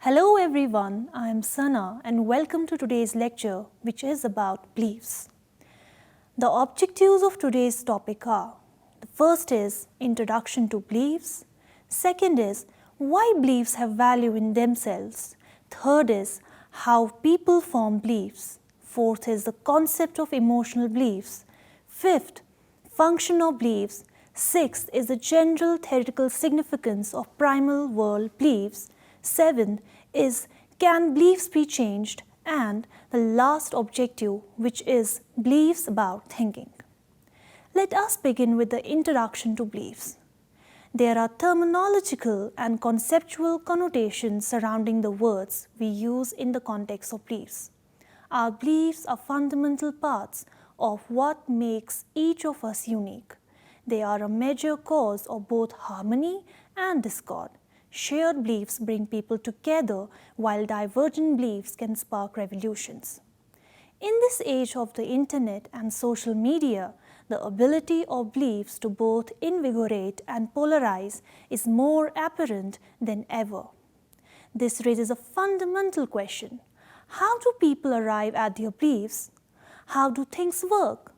Hello everyone, I am Sana and welcome to today's lecture which is about beliefs. The objectives of today's topic are: the first is introduction to beliefs, second is why beliefs have value in themselves, third is how people form beliefs, fourth is the concept of emotional beliefs, fifth, function of beliefs, sixth is the general theoretical significance of primal world beliefs, seventh is can beliefs be changed, and the last objective which is beliefs about thinking. Let us begin with the introduction to beliefs. There are terminological and conceptual connotations surrounding the words we use in the context of beliefs. Our beliefs are fundamental parts of what makes each of us unique. They are a major cause of both harmony and discord. Shared beliefs bring people together, while divergent beliefs can spark revolutions. In this age of the internet and social media, the ability of beliefs to both invigorate and polarize is more apparent than ever. This raises a fundamental question: how do people arrive at their beliefs? How do things work?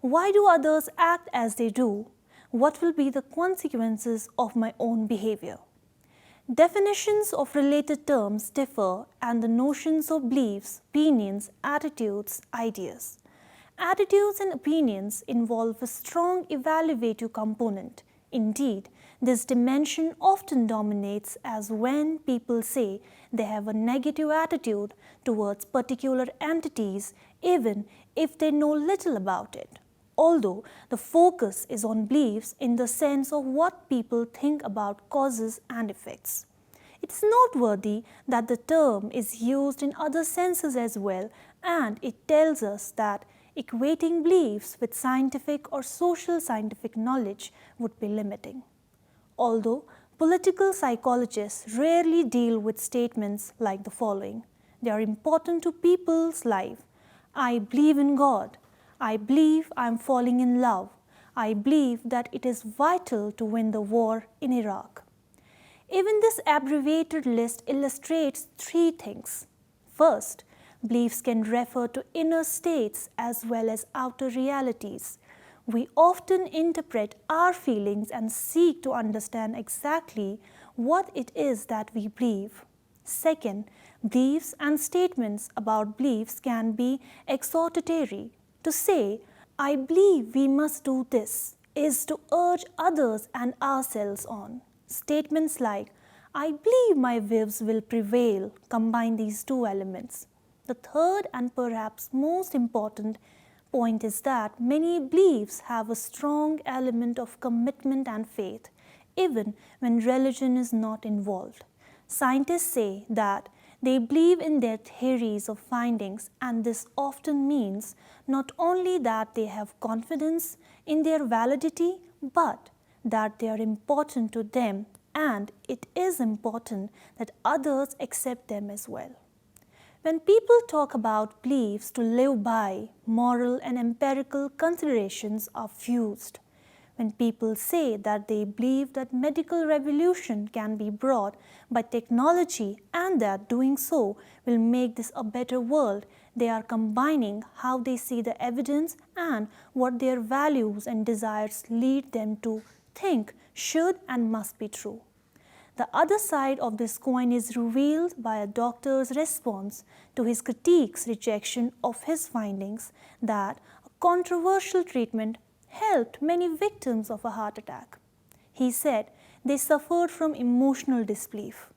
Why do others act as they do? What will be the consequences of my own behavior? Definitions of related terms differ, and the notions of beliefs, opinions, attitudes, ideas. Attitudes and opinions involve a strong evaluative component. Indeed, this dimension often dominates, as when people say they have a negative attitude towards particular entities, even if they know little about it. Although the focus is on beliefs in the sense of what people think about causes and effects. It's noteworthy that the term is used in other senses as well, and it tells us that equating beliefs with scientific or social scientific knowledge would be limiting. Although political psychologists rarely deal with statements like the following: they are important to people's life. I believe in God. I believe I am falling in love. I believe that it is vital to win the war in Iraq. Even this abbreviated list illustrates three things. First, beliefs can refer to inner states as well as outer realities. We often interpret our feelings and seek to understand exactly what it is that we believe. Second, beliefs and statements about beliefs can be exhortatory. To say, I believe we must do this, is to urge others and ourselves on. Statements like, I believe my views will prevail, combine these two elements. The third and perhaps most important point is that many beliefs have a strong element of commitment and faith, even when religion is not involved. Scientists say that they believe in their theories of findings, and this often means not only that they have confidence in their validity, but that they are important to them, and it is important that others accept them as well. When people talk about beliefs to live by, moral and empirical considerations are fused. When people say that they believe that medical revolution can be brought by technology and that doing so will make this a better world, they are combining how they see the evidence and what their values and desires lead them to think should and must be true. The other side of this coin is revealed by a doctor's response to his critique's rejection of his findings that a controversial treatment helped many victims of a heart attack. He said they suffered from emotional disbelief.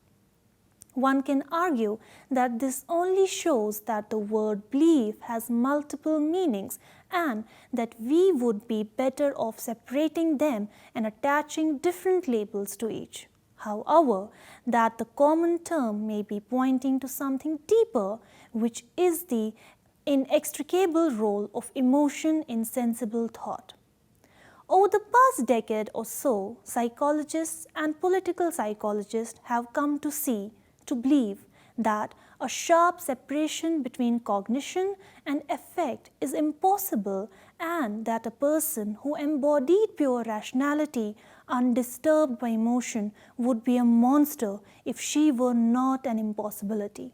One can argue that this only shows that the word belief has multiple meanings and that we would be better off separating them and attaching different labels to each. However, that the common term may be pointing to something deeper, which is the inextricable role of emotion in sensible thought. Over the past decade or so, psychologists and political psychologists have come to believe that a sharp separation between cognition and affect is impossible, and that a person who embodied pure rationality undisturbed by emotion, would be a monster if she were not an impossibility.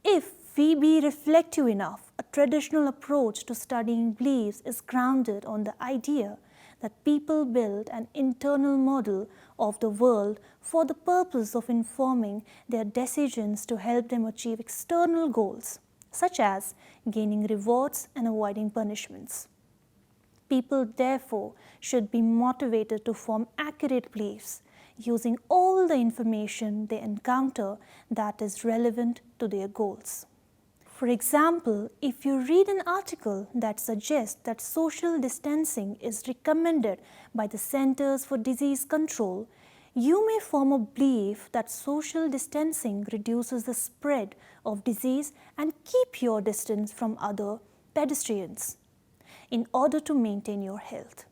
If we be reflective enough, a traditional approach to studying beliefs is grounded on the idea that people build an internal model of the world for the purpose of informing their decisions to help them achieve external goals, such as gaining rewards and avoiding punishments. People, therefore, should be motivated to form accurate beliefs using all the information they encounter that is relevant to their goals. For example, if you read an article that suggests that social distancing is recommended by the Centers for Disease Control, you may form a belief that social distancing reduces the spread of disease and keep your distance from other pedestrians in order to maintain your health.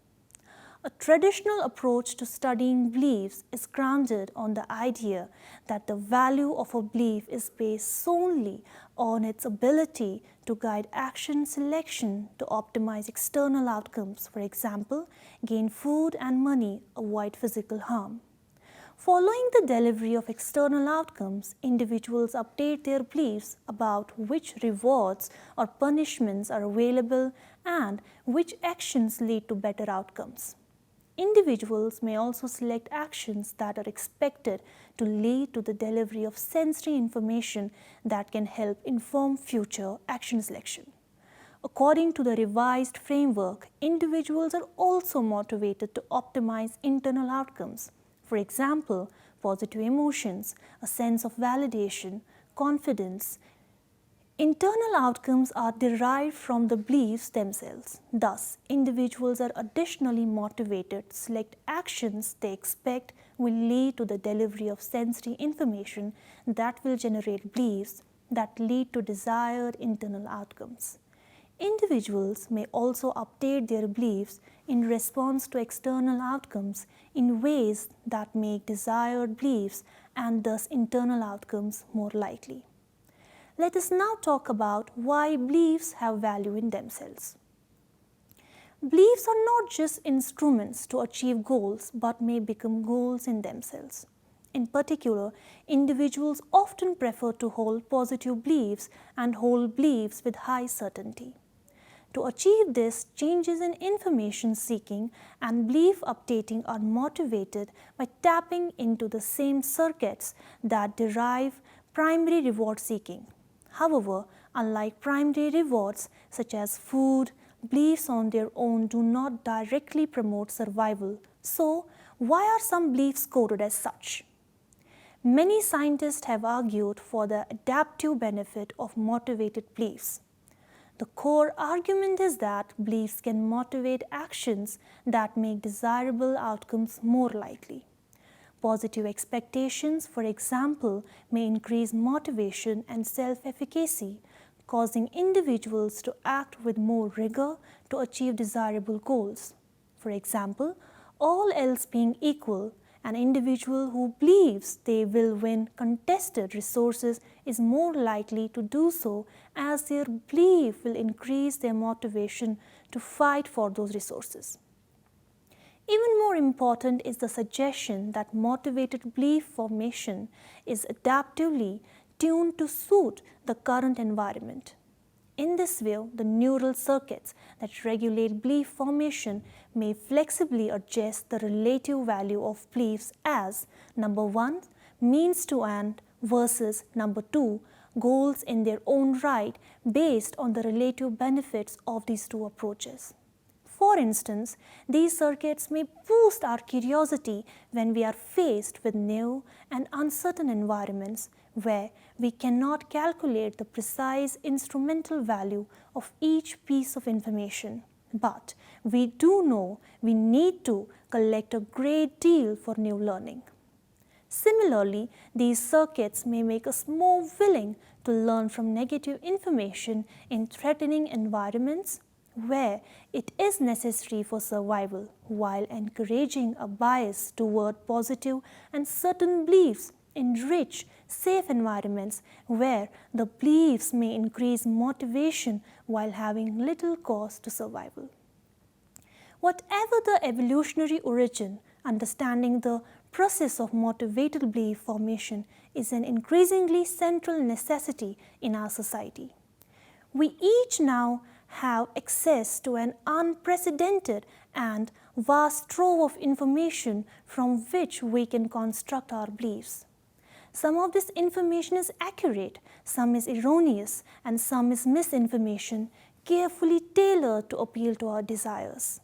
A traditional approach to studying beliefs is grounded on the idea that the value of a belief is based solely on its ability to guide action selection to optimize external outcomes, for example, gain food and money, avoid physical harm. Following the delivery of external outcomes, individuals update their beliefs about which rewards or punishments are available and which actions lead to better outcomes. Individuals may also select actions that are expected to lead to the delivery of sensory information that can help inform future action selection. According to the revised framework, individuals are also motivated to optimize internal outcomes. For example, positive emotions, a sense of validation, confidence. Internal outcomes are derived from the beliefs themselves. Thus, individuals are additionally motivated to select actions they expect will lead to the delivery of sensory information that will generate beliefs that lead to desired internal outcomes. Individuals may also update their beliefs in response to external outcomes in ways that make desired beliefs and thus internal outcomes more likely. Let us now talk about why beliefs have value in themselves. Beliefs are not just instruments to achieve goals but may become goals in themselves. In particular, individuals often prefer to hold positive beliefs and hold beliefs with high certainty. To achieve this, changes in information seeking and belief updating are motivated by tapping into the same circuits that derive primary reward seeking. However, unlike primary rewards such as food, beliefs on their own do not directly promote survival. So, why are some beliefs coded as such? Many scientists have argued for the adaptive benefit of motivated beliefs. The core argument is that beliefs can motivate actions that make desirable outcomes more likely. Positive expectations, for example, may increase motivation and self-efficacy, causing individuals to act with more rigor to achieve desirable goals. For example, all else being equal, an individual who believes they will win contested resources is more likely to do so, as their belief will increase their motivation to fight for those resources. Even more important is the suggestion that motivated belief formation is adaptively tuned to suit the current environment. In this way, the neural circuits that regulate belief formation may flexibly adjust the relative value of beliefs as number 1, means to end versus number 2, goals in their own right based on the relative benefits of these two approaches. For instance, these circuits may boost our curiosity when we are faced with new and uncertain environments where we cannot calculate the precise instrumental value of each piece of information. But we do know we need to collect a great deal for new learning. Similarly, these circuits may make us more willing to learn from negative information in threatening environments where it is necessary for survival, while encouraging a bias toward positive and certain beliefs in rich, safe environments where the beliefs may increase motivation while having little cost to survival. Whatever the evolutionary origin, Understanding the process of motivated belief formation is an increasingly central necessity in our society. We each now have access to an unprecedented and vast trove of information from which we can construct our beliefs. Some of this information is accurate, some is erroneous, and some is misinformation, carefully tailored to appeal to our desires.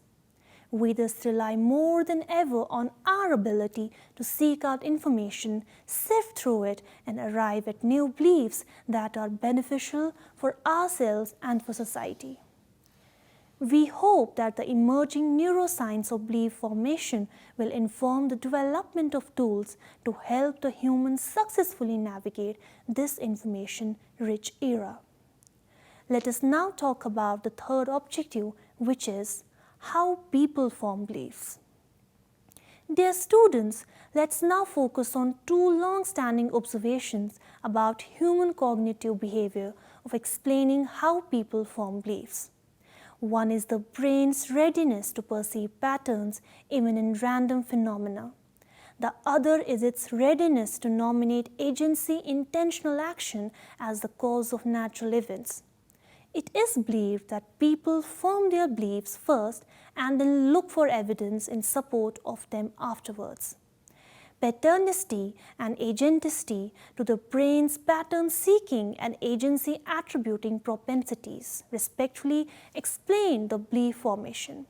We thus rely more than ever on our ability to seek out information, sift through it, and arrive at new beliefs that are beneficial for ourselves and for society. We hope that the emerging neuroscience of belief formation will inform the development of tools to help the humans successfully navigate this information-rich era. Let us now talk about the third objective, which is how people form beliefs. Dear students, let's now focus on two long-standing observations about human cognitive behavior of explaining how people form beliefs. One is the brain's readiness to perceive patterns even in random phenomena. The other is its readiness to nominate agency intentional action as the cause of natural events. It is believed that people form their beliefs first and then look for evidence in support of them afterwards. Patternicity and agenticity to the brain's pattern-seeking and agency-attributing propensities respectively explain the belief formation.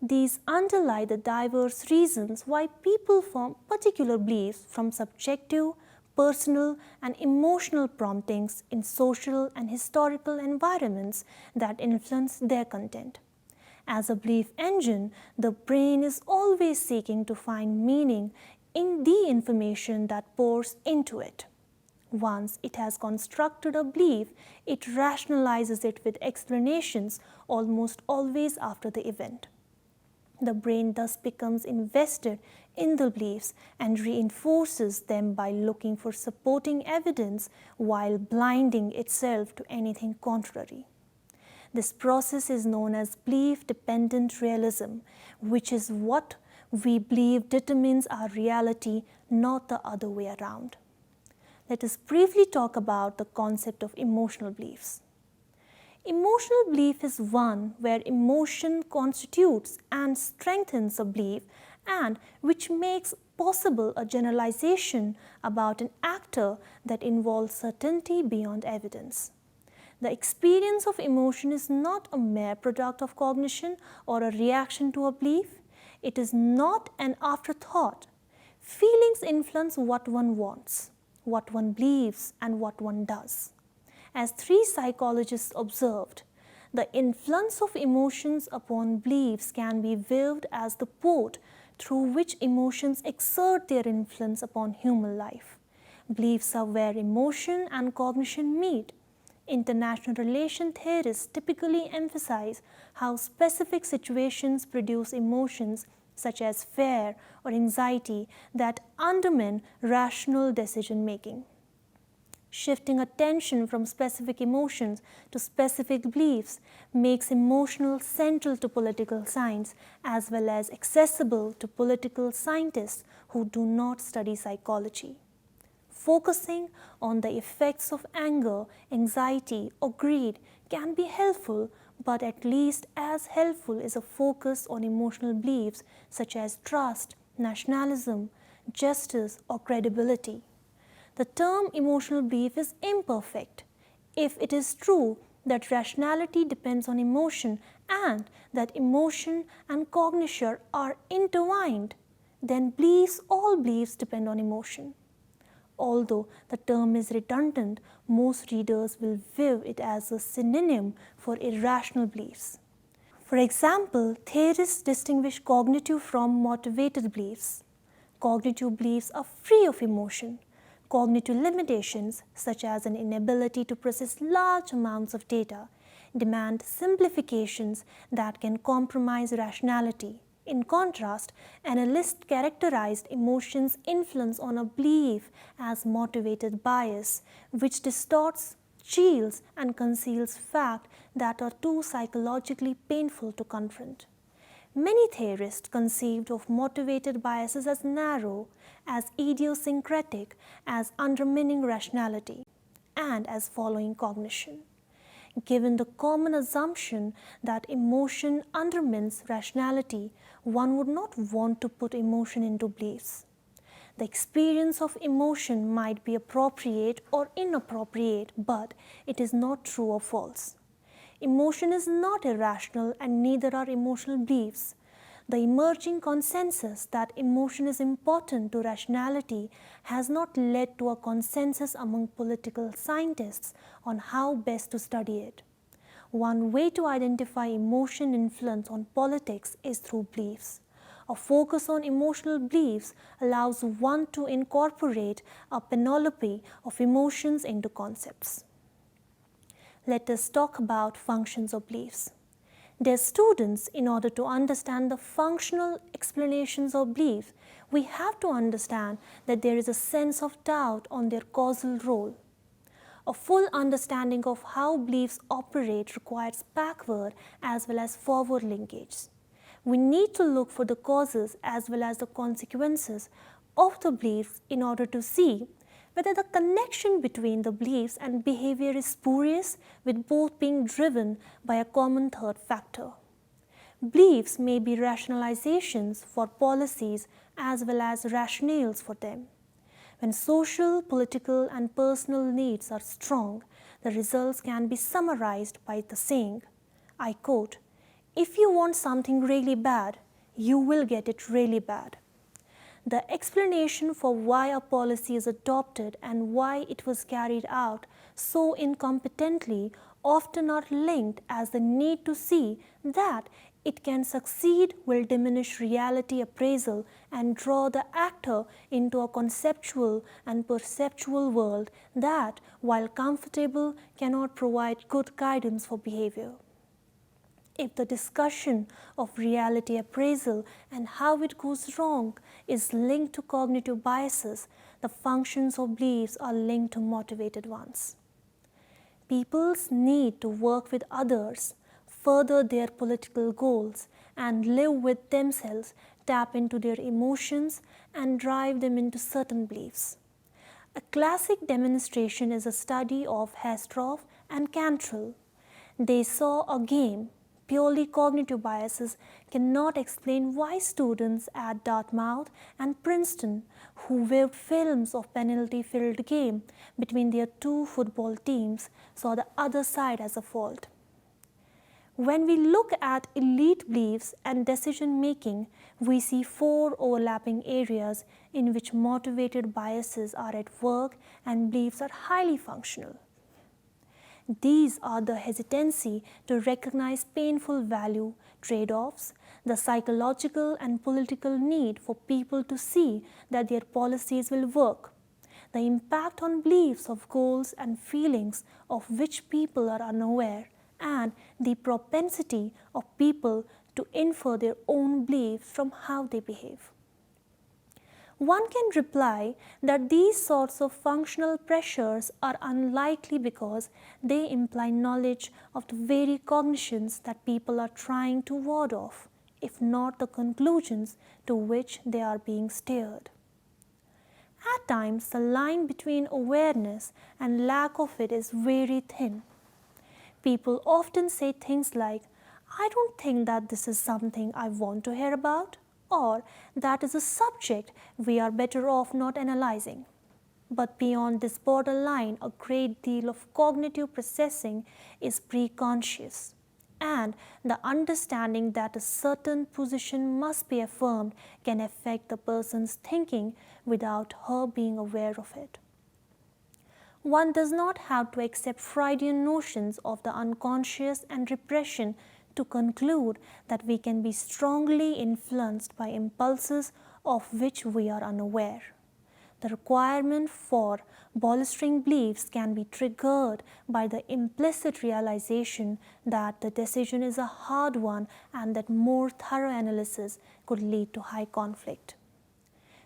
These underlie the diverse reasons why people form particular beliefs from subjective, personal, and emotional promptings in social and historical environments that influence their content. As a belief engine, the brain is always seeking to find meaning in the information that pours into it. Once it has constructed a belief, it rationalizes it with explanations almost always after the event. The brain thus becomes invested in the beliefs and reinforces them by looking for supporting evidence while blinding itself to anything contrary. This process is known as belief-dependent realism, which is what we believe determines our reality, not the other way around. Let us briefly talk about the concept of emotional beliefs. Emotional belief is one where emotion constitutes and strengthens a belief and which makes possible a generalization about an actor that involves certainty beyond evidence. The experience of emotion is not a mere product of cognition or a reaction to a belief. It is not an afterthought. Feelings influence what one wants, what one believes, and what one does. As three psychologists observed, the influence of emotions upon beliefs can be viewed as the port through which emotions exert their influence upon human life. Beliefs are where emotion and cognition meet. International relation theorists typically emphasize how specific situations produce emotions such as fear or anxiety that undermine rational decision-making. Shifting attention from specific emotions to specific beliefs makes emotional central to political science as well as accessible to political scientists who do not study psychology. Focusing on the effects of anger, anxiety, or greed can be helpful, but at least as helpful is a focus on emotional beliefs such as trust, nationalism, justice, or credibility. The term emotional belief is imperfect. If it is true that rationality depends on emotion and that emotion and cognition are intertwined, then all beliefs depend on emotion. Although the term is redundant, most readers will view it as a synonym for irrational beliefs. For example, theorists distinguish cognitive from motivated beliefs. Cognitive beliefs are free of emotion. Cognitive limitations, such as an inability to process large amounts of data, demand simplifications that can compromise rationality. In contrast, analysts characterized emotions' influence on a belief as motivated bias, which distorts, shields, and conceals facts that are too psychologically painful to confront. Many theorists conceived of motivated biases as narrow, as idiosyncratic, as undermining rationality, and as following cognition. Given the common assumption that emotion undermines rationality, one would not want to put emotion into beliefs. The experience of emotion might be appropriate or inappropriate, but it is not true or false. Emotion is not irrational and neither are emotional beliefs. The emerging consensus that emotion is important to rationality has not led to a consensus among political scientists on how best to study it. One way to identify emotion influence on politics is through beliefs. A focus on emotional beliefs allows one to incorporate a panoply of emotions into concepts. Let us talk about functions of beliefs. Dear students, in order to understand the functional explanations of beliefs, we have to understand that there is a sense of doubt on their causal role. A full understanding of how beliefs operate requires backward as well as forward linkage. We need to look for the causes as well as the consequences of the beliefs in order to see whether the connection between the beliefs and behavior is spurious, with both being driven by a common third factor. Beliefs may be rationalizations for policies as well as rationales for them. When social, political, and personal needs are strong, the results can be summarized by the saying, I quote, "If you want something really bad, you will get it really bad." The explanation for why a policy is adopted and why it was carried out so incompetently often are linked as the need to see that it can succeed will diminish reality appraisal and draw the actor into a conceptual and perceptual world that, while comfortable, cannot provide good guidance for behavior. If the discussion of reality appraisal and how it goes wrong is linked to cognitive biases, the functions of beliefs are linked to motivated ones. People's need to work with others, further their political goals, and live with themselves tap into their emotions and drive them into certain beliefs. A classic demonstration is a study of Hastroff and Cantrell. They saw a game. Purely cognitive biases cannot explain why students at Dartmouth and Princeton, who viewed films of penalty-filled game between their two football teams, saw the other side as a fault. When we look at elite beliefs and decision-making, we see four overlapping areas in which motivated biases are at work and beliefs are highly functional. These are the hesitancy to recognize painful value trade-offs, the psychological and political need for people to see that their policies will work, the impact on beliefs of goals and feelings of which people are unaware, and the propensity of people to infer their own beliefs from how they behave. One can reply that these sorts of functional pressures are unlikely because they imply knowledge of the very cognitions that people are trying to ward off, if not the conclusions to which they are being steered. At times, the line between awareness and lack of it is very thin. People often say things like, "I don't think that this is something I want to hear about," or "that is a subject we are better off not analyzing." But beyond this borderline, a great deal of cognitive processing is preconscious, and the understanding that a certain position must be affirmed can affect the person's thinking without her being aware of it. One does not have to accept Freudian notions of the unconscious and repression to conclude that we can be strongly influenced by impulses of which we are unaware. The requirement for bolstering beliefs can be triggered by the implicit realization that the decision is a hard one and that more thorough analysis could lead to high conflict.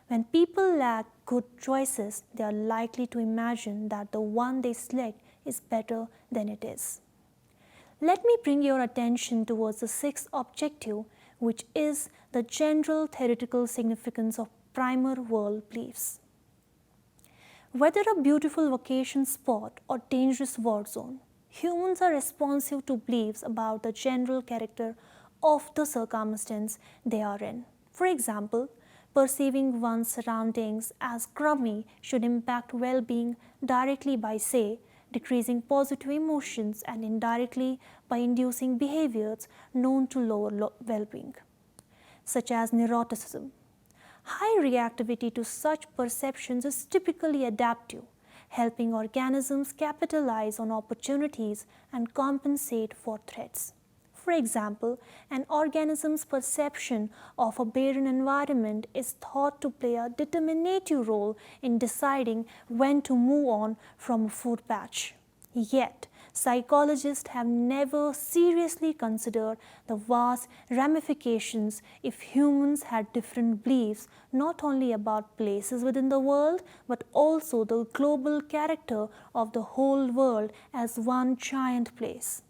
When people lack good choices, they are likely to imagine that the one they select is better than it is. Let me bring your attention towards the sixth objective, which is the general theoretical significance of primal world beliefs. Whether a beautiful vacation spot or dangerous war zone, humans are responsive to beliefs about the general character of the circumstance they are in. For example, perceiving one's surroundings as crummy should impact well-being directly by, say, decreasing positive emotions and indirectly by inducing behaviors known to lower well-being, such as neuroticism. High reactivity to such perceptions is typically adaptive, helping organisms capitalize on opportunities and compensate for threats. For example, an organism's perception of a barren environment is thought to play a determinative role in deciding when to move on from a food patch. Yet, psychologists have never seriously considered the vast ramifications if humans had different beliefs not only about places within the world but also the global character of the whole world as one giant place.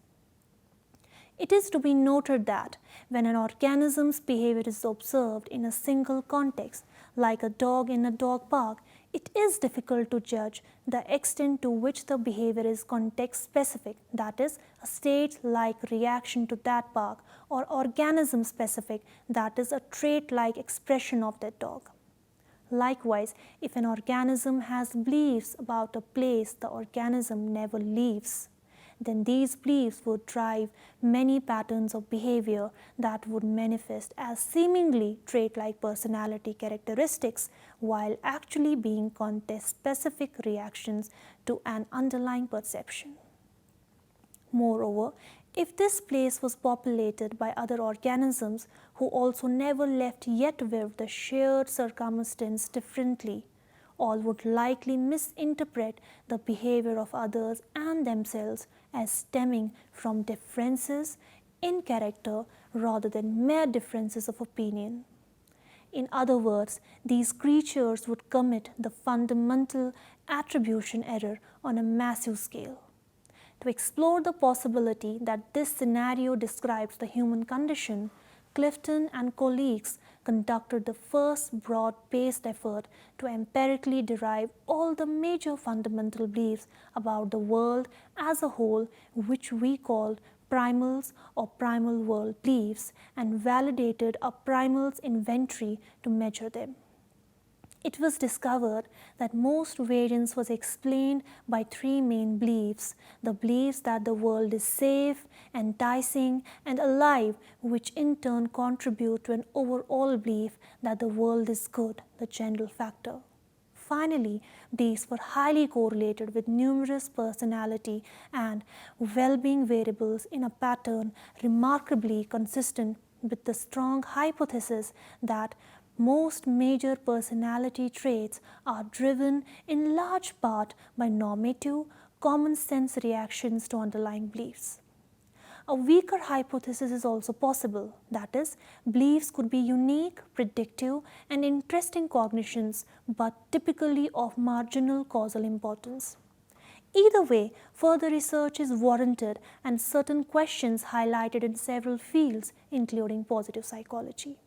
It is to be noted that when an organism's behavior is observed in a single context, like a dog in a dog park, it is difficult to judge the extent to which the behavior is context specific, that is, a state like reaction to that park, or organism specific, that is, a trait like expression of that dog. Likewise, if an organism has beliefs about a place the organism never leaves, then these beliefs would drive many patterns of behavior that would manifest as seemingly trait-like personality characteristics while actually being context-specific reactions to an underlying perception. Moreover, if this place was populated by other organisms who also never left yet with the shared circumstance differently, all would likely misinterpret the behavior of others and themselves as stemming from differences in character rather than mere differences of opinion. In other words, these creatures would commit the fundamental attribution error on a massive scale. To explore the possibility that this scenario describes the human condition, Clifton and colleagues conducted the first broad-based effort to empirically derive all the major fundamental beliefs about the world as a whole, which we called primals or primal world beliefs, and validated a primals inventory to measure them. It was discovered that most variance was explained by three main beliefs: the beliefs that the world is safe, enticing, and alive, which in turn contribute to an overall belief that the world is good, the general factor. Finally, these were highly correlated with numerous personality and well-being variables in a pattern remarkably consistent with the strong hypothesis that most major personality traits are driven in large part by normative, common sense reactions to underlying beliefs. A weaker hypothesis is also possible, that is, beliefs could be unique, predictive, and interesting cognitions, but typically of marginal causal importance. Either way, further research is warranted and certain questions highlighted in several fields, including positive psychology.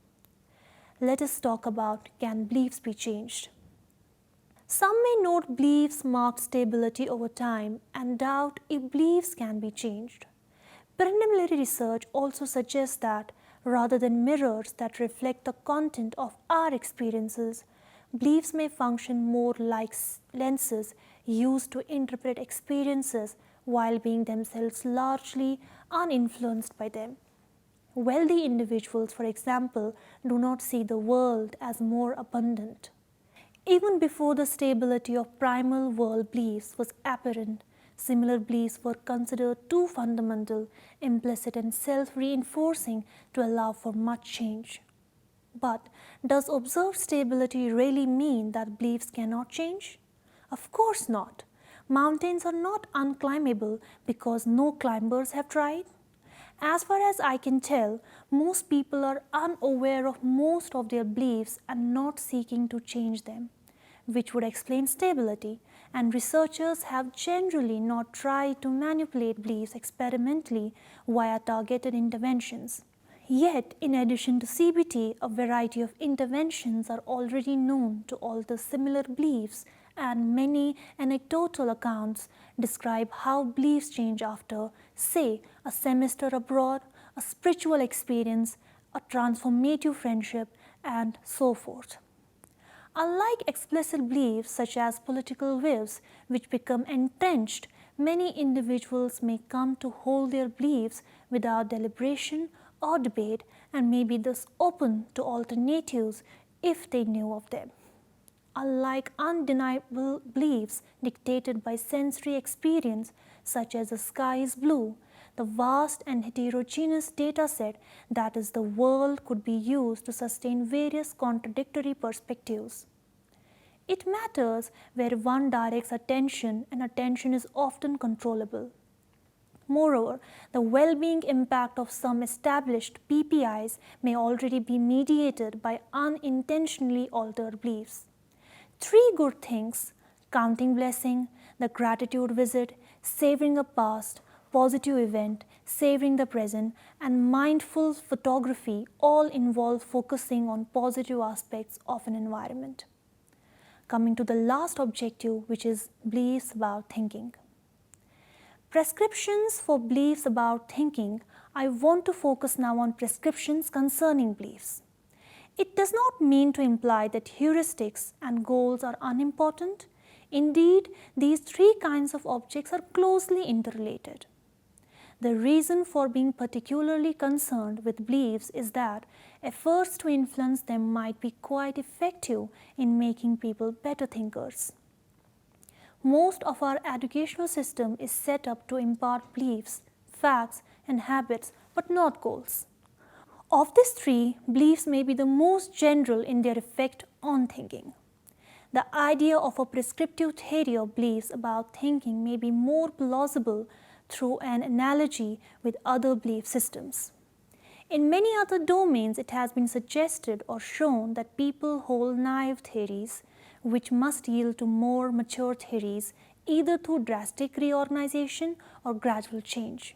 Let us talk about, can beliefs be changed? Some may note beliefs marked stability over time and doubt if beliefs can be changed. Preliminary research also suggests that rather than mirrors that reflect the content of our experiences, beliefs may function more like lenses used to interpret experiences while being themselves largely uninfluenced by them. Wealthy individuals, for example, do not see the world as more abundant. Even before the stability of primal world beliefs was apparent, similar beliefs were considered too fundamental, implicit, and self-reinforcing to allow for much change. But does observed stability really mean that beliefs cannot change? Of course not. Mountains are not unclimbable because no climbers have tried. As far as I can tell, most people are unaware of most of their beliefs and not seeking to change them, which would explain stability, and researchers have generally not tried to manipulate beliefs experimentally via targeted interventions. Yet, in addition to CBT, a variety of interventions are already known to alter similar beliefs, and many anecdotal accounts describe how beliefs change after, say, a semester abroad, a spiritual experience, a transformative friendship, and so forth. Unlike explicit beliefs such as political views, which become entrenched, many individuals may come to hold their beliefs without deliberation or debate and may be thus open to alternatives if they knew of them. Unlike undeniable beliefs dictated by sensory experience, such as the sky is blue, the vast and heterogeneous data set that is the world could be used to sustain various contradictory perspectives. It matters where one directs attention, and attention is often controllable. Moreover, the well-being impact of some established PPIs may already be mediated by unintentionally altered beliefs. 3 good things: counting blessing, the gratitude visit, savoring a past, positive event, savoring the present, and mindful photography all involve focusing on positive aspects of an environment. Coming to the last objective, which is beliefs about thinking. Prescriptions for beliefs about thinking. I want to focus now on prescriptions concerning beliefs. It does not mean to imply that heuristics and goals are unimportant. Indeed, these 3 kinds of objects are closely interrelated. The reason for being particularly concerned with beliefs is that efforts to influence them might be quite effective in making people better thinkers. Most of our educational system is set up to impart beliefs, facts, and habits, but not goals. Of these 3, beliefs may be the most general in their effect on thinking. The idea of a prescriptive theory of beliefs about thinking may be more plausible through an analogy with other belief systems. In many other domains, it has been suggested or shown that people hold naive theories, which must yield to more mature theories either through drastic reorganization or gradual change.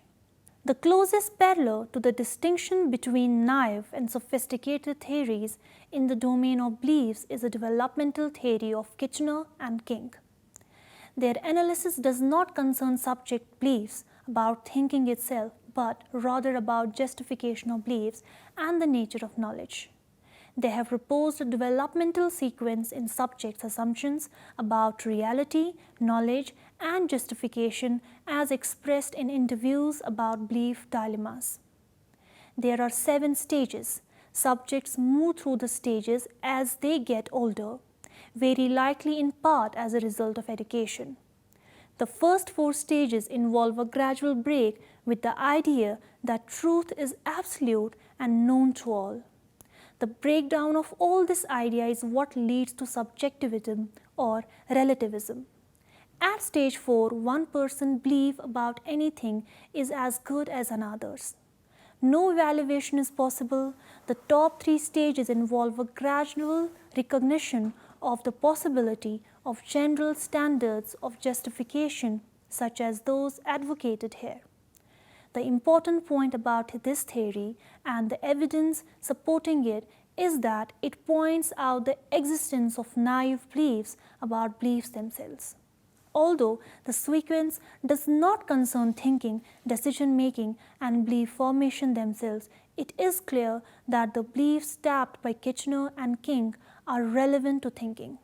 The closest parallel to the distinction between naive and sophisticated theories in the domain of beliefs is the developmental theory of Kitchener and King. Their analysis does not concern subject beliefs about thinking itself, but rather about justification of beliefs and the nature of knowledge. They have proposed a developmental sequence in subjects' assumptions about reality, knowledge, and justification as expressed in interviews about belief dilemmas. There are 7 stages. Subjects move through the stages as they get older, very likely in part as a result of education. The first 4 stages involve a gradual break with the idea that truth is absolute and known to all. The breakdown of all this idea is what leads to subjectivism or relativism. At stage 4, one person's belief about anything is as good as another's. No evaluation is possible. The top 3 stages involve a gradual recognition of the possibility of general standards of justification such as those advocated here. The important point about this theory and the evidence supporting it is that it points out the existence of naive beliefs about beliefs themselves. Although the sequence does not concern thinking, decision-making, and belief formation themselves, it is clear that the beliefs tapped by Kitchener and King are relevant to thinking.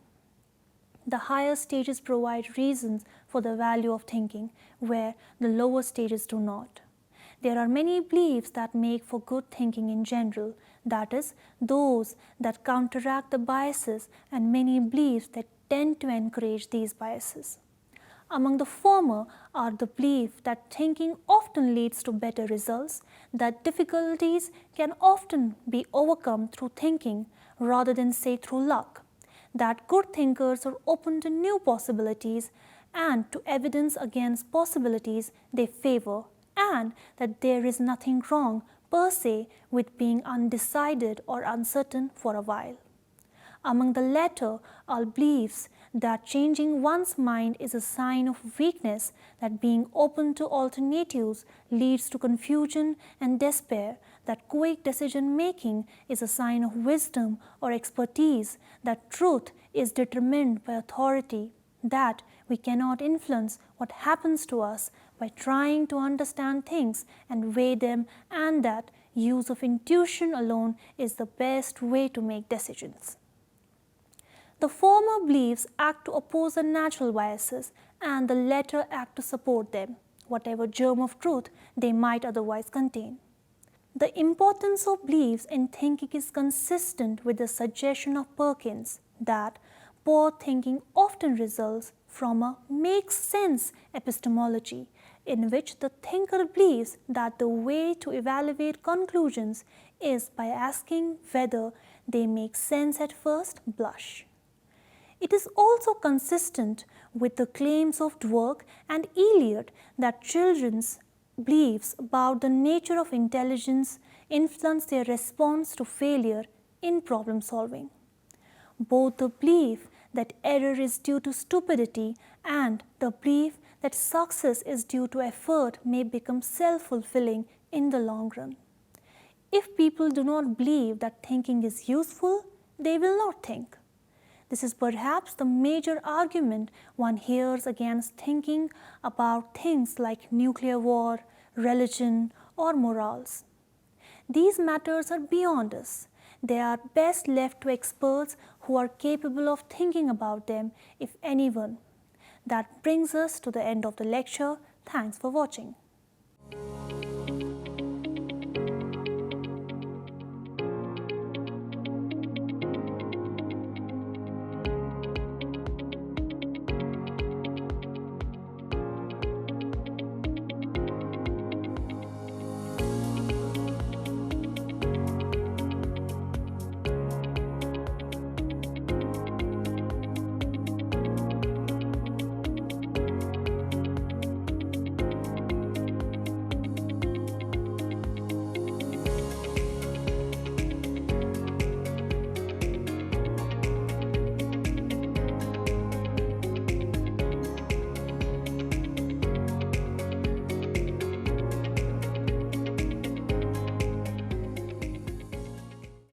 The higher stages provide reasons for the value of thinking, where the lower stages do not. There are many beliefs that make for good thinking in general, that is, those that counteract the biases, and many beliefs that tend to encourage these biases. Among the former are the belief that thinking often leads to better results, that difficulties can often be overcome through thinking rather than say through luck, that good thinkers are open to new possibilities and to evidence against possibilities they favor, and that there is nothing wrong per se with being undecided or uncertain for a while. Among the latter are beliefs that changing one's mind is a sign of weakness, that being open to alternatives leads to confusion and despair, that quick decision making is a sign of wisdom or expertise, that truth is determined by authority, that we cannot influence what happens to us by trying to understand things and weigh them, and that use of intuition alone is the best way to make decisions. The former beliefs act to oppose the natural biases and the latter act to support them, whatever germ of truth they might otherwise contain. The importance of beliefs in thinking is consistent with the suggestion of Perkins that poor thinking often results from a makes sense epistemology, in which the thinker believes that the way to evaluate conclusions is by asking whether they make sense at first blush. It is also consistent with the claims of Dwork and Eliot that children's beliefs about the nature of intelligence influence their response to failure in problem solving. Both the belief that error is due to stupidity and the belief that success is due to effort may become self-fulfilling in the long run. If people do not believe that thinking is useful, they will not think. This is perhaps the major argument one hears against thinking about things like nuclear war, religion, or morals. These matters are beyond us. They are best left to experts who are capable of thinking about them, if anyone. That brings us to the end of the lecture. Thanks for watching.